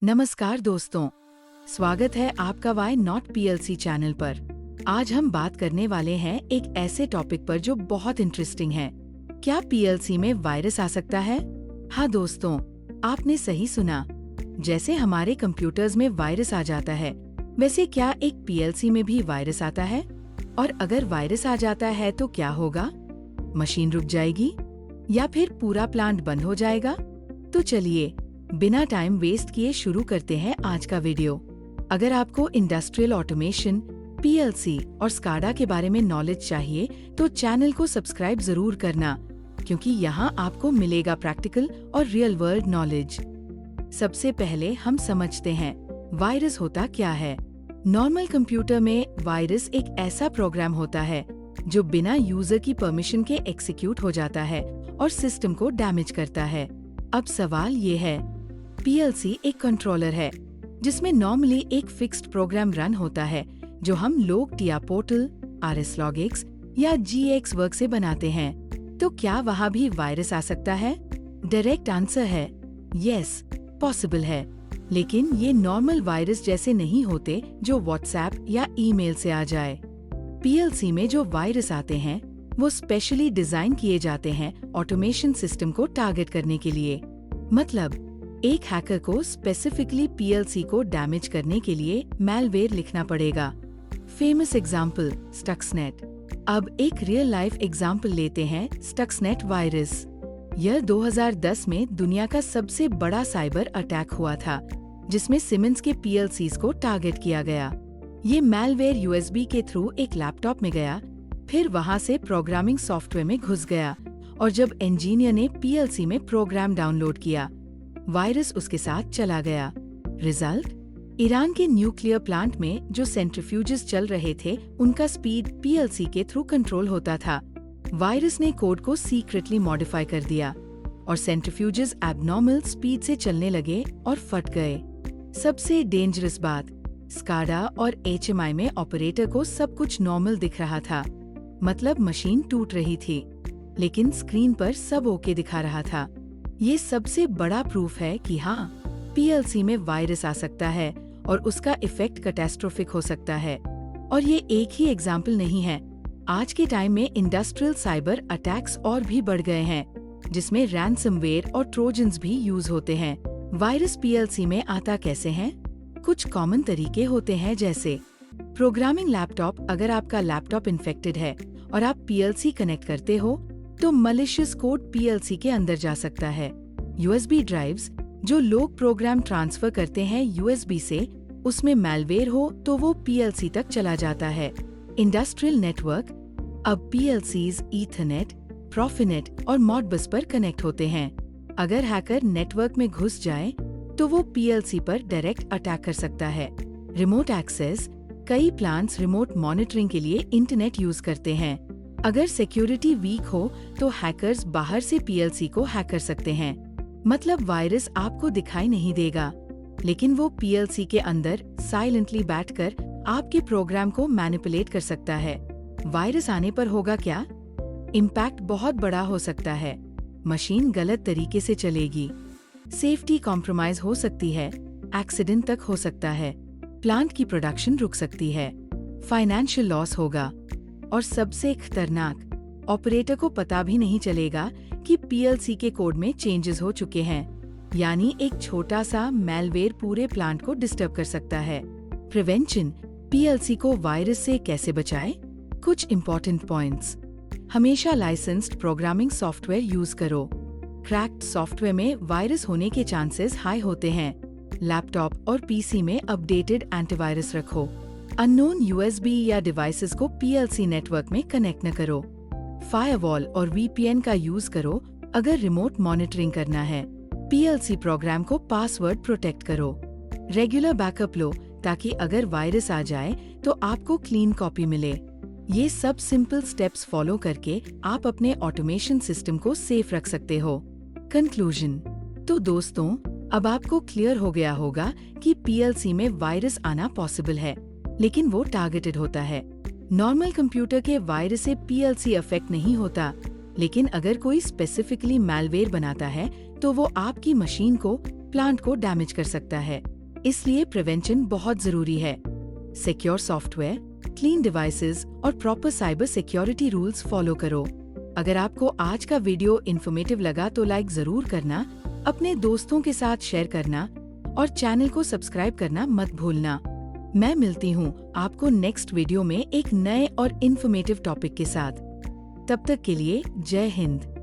नमस्कार दोस्तों, स्वागत है आपका वाई नॉट पीएलसी चैनल पर। आज हम बात करने वाले हैं एक ऐसे टॉपिक पर जो बहुत इंटरेस्टिंग है। क्या पीएलसी में वायरस आ सकता है? हाँ दोस्तों, आपने सही सुना। जैसे हमारे कंप्यूटर्स में वायरस आ जाता है, वैसे क्या एक पीएलसी में भी वायरस आता है? और अगर वायरस आ जाता है तो क्या होगा? मशीन रुक जाएगी या फिर पूरा प्लांट बंद हो जाएगा? तो चलिए बिना टाइम वेस्ट किए शुरू करते हैं आज का वीडियो। अगर आपको इंडस्ट्रियल ऑटोमेशन, पीएलसी और स्काडा के बारे में नॉलेज चाहिए तो चैनल को सब्सक्राइब जरूर करना, क्योंकि यहाँ आपको मिलेगा प्रैक्टिकल और रियल वर्ल्ड नॉलेज। सबसे पहले हम समझते हैं वायरस होता क्या है। नॉर्मल कंप्यूटर में वायरस एक ऐसा प्रोग्राम होता है जो बिना यूजर की परमिशन के एग्जीक्यूट हो जाता है और सिस्टम को डैमेज करता है। अब सवाल ये है, पीएलसी एक कंट्रोलर है जिसमें नॉर्मली एक फिक्स्ड प्रोग्राम रन होता है जो हम लोग टिया पोर्टल, RSLogix या GX वर्क से बनाते हैं। तो क्या वहाँ भी वायरस आ सकता है? डायरेक्ट आंसर है यस, पॉसिबल है, लेकिन ये नॉर्मल वायरस जैसे नहीं होते जो व्हाट्सएप या ईमेल से आ जाए। पीएलसी में जो वायरस आते हैं वो स्पेशली डिजाइन किए जाते हैं ऑटोमेशन सिस्टम को टारगेट करने के लिए। मतलब एक हैकर को स्पेसिफिकली पीएलसी को डैमेज करने के लिए मैलवेयर लिखना पड़ेगा। Famous example Stuxnet. अब एक रियल लाइफ एग्जाम्पल लेते हैं, स्टक्सनेट वायरस। यह 2010 में दुनिया का सबसे बड़ा साइबर अटैक हुआ था, जिसमें सिमेंस के पीएलसीज को टारगेट किया गया। ये मैलवेयर यूएसबी के थ्रू एक लैपटॉप में गया, फिर वहां से प्रोग्रामिंग सॉफ्टवेयर में घुस गया, और जब इंजीनियर ने पीएलसी में प्रोग्राम डाउनलोड किया, वायरस उसके साथ चला गया। रिजल्ट? ईरान के न्यूक्लियर प्लांट में जो सेंट्रीफ्यूजेस चल रहे थे, उनका स्पीड पीएलसी के थ्रू कंट्रोल होता था। वायरस ने कोड को सीक्रेटली मॉडिफाई कर दिया और सेंट्रीफ्यूजेस एबनॉर्मल स्पीड से चलने लगे और फट गए। सबसे डेंजरस बात, स्काडा और HMI में ऑपरेटर को सब कुछ नॉर्मल दिख रहा था, मतलब मशीन टूट रही थी, लेकिन स्क्रीन पर सब ओके दिखा रहा था। ये सबसे बड़ा प्रूफ है कि हाँ, पीएलसी में वायरस आ सकता है और उसका इफेक्ट कैटास्ट्रोफिक हो सकता है। और ये एक ही एग्जाम्पल नहीं है। आज के टाइम में इंडस्ट्रियल साइबर अटैक्स और भी बढ़ गए हैं, जिसमें रैंसमवेयर और ट्रोजन्स भी यूज होते हैं। वायरस पीएलसी में आता कैसे हैं? कुछ कॉमन तरीके होते हैं, जैसे प्रोग्रामिंग लैपटॉप। अगर आपका लैपटॉप इन्फेक्टेड है और आप पीएलसी कनेक्ट करते हो तो मलिशियस कोड पीएलसी के अंदर जा सकता है। यूएसबी ड्राइव्स, जो लोग प्रोग्राम ट्रांसफर करते हैं यूएसबी से, उसमें मैलवेयर हो तो वो पीएलसी तक चला जाता है। Industrial network. अब पीएलसीज ईथरनेट, प्रोफिनेट और मॉडबस पर कनेक्ट होते हैं। अगर हैकर नेटवर्क में घुस जाए तो वो पीएलसी पर डायरेक्ट अटैक कर सकता है। Remote access. कई प्लांट्स रिमोट मॉनिटरिंग के लिए इंटरनेट यूज करते हैं। अगर सिक्योरिटी वीक हो तो हैकर्स बाहर से पीएलसी को हैक कर सकते हैं। मतलब वायरस आपको दिखाई नहीं देगा, लेकिन वो पीएलसी के अंदर साइलेंटली बैठकर आपके प्रोग्राम को मैनिपुलेट कर सकता है। वायरस आने पर होगा क्या? इम्पैक्ट बहुत बड़ा हो सकता है। मशीन गलत तरीके से चलेगी, सेफ्टी कॉम्प्रोमाइज हो सकती है, एक्सीडेंट तक हो सकता है, प्लांट की प्रोडक्शन रुक सकती है, फाइनेंशियल लॉस होगा, और सबसे खतरनाक, ऑपरेटर को पता भी नहीं चलेगा कि पीएलसी के कोड में चेंजेस हो चुके हैं। यानी एक छोटा सा मैलवेयर पूरे प्लांट को डिस्टर्ब कर सकता है। प्रिवेंशन। पीएलसी को वायरस से कैसे बचाएं? कुछ इम्पोर्टेंट पॉइंट्स। हमेशा लाइसेंस्ड प्रोग्रामिंग सॉफ्टवेयर यूज करो। क्रैक्ड सॉफ्टवेयर में वायरस होने के चांसेस हाई होते हैं। लैपटॉप और पीसी में अपडेटेड एंटीवायरस रखो। अननोन यूएसबी या डिवाइसेस को पीएलसी नेटवर्क में कनेक्ट न करो। फायरवॉल और वीपीएन का यूज करो अगर रिमोट मॉनिटरिंग करना है। पीएलसी प्रोग्राम को पासवर्ड प्रोटेक्ट करो। रेगुलर बैकअप लो ताकि अगर वायरस आ जाए तो आपको क्लीन कॉपी मिले। ये सब सिंपल स्टेप्स फॉलो करके आप अपने ऑटोमेशन सिस्टम को सेफ रख सकते हो। कंक्लूजन। तो दोस्तों, अब आपको क्लियर हो गया होगा कि पीएलसी में वायरस आना पॉसिबल है, लेकिन वो टारगेटेड होता है। नॉर्मल कंप्यूटर के वायरस से पीएलसी अफेक्ट नहीं होता, लेकिन अगर कोई स्पेसिफिकली मैलवेयर बनाता है तो वो आपकी मशीन को प्लांट को डैमेज कर सकता है, इसलिए प्रिवेंशन बहुत जरूरी है। सिक्योर सॉफ्टवेयर, क्लीन डिवाइसेस और proper cyber security rules follow करो। अगर आपको आज का वीडियो इन्फॉर्मेटिव लगा तो लाइक जरूर करना, अपने दोस्तों के साथ शेयर करना और चैनल को सब्सक्राइब करना मत भूलना। मैं मिलती हूँ आपको नेक्स्ट वीडियो में एक नए और इन्फॉर्मेटिव टॉपिक के साथ। तब तक के लिए जय हिंद।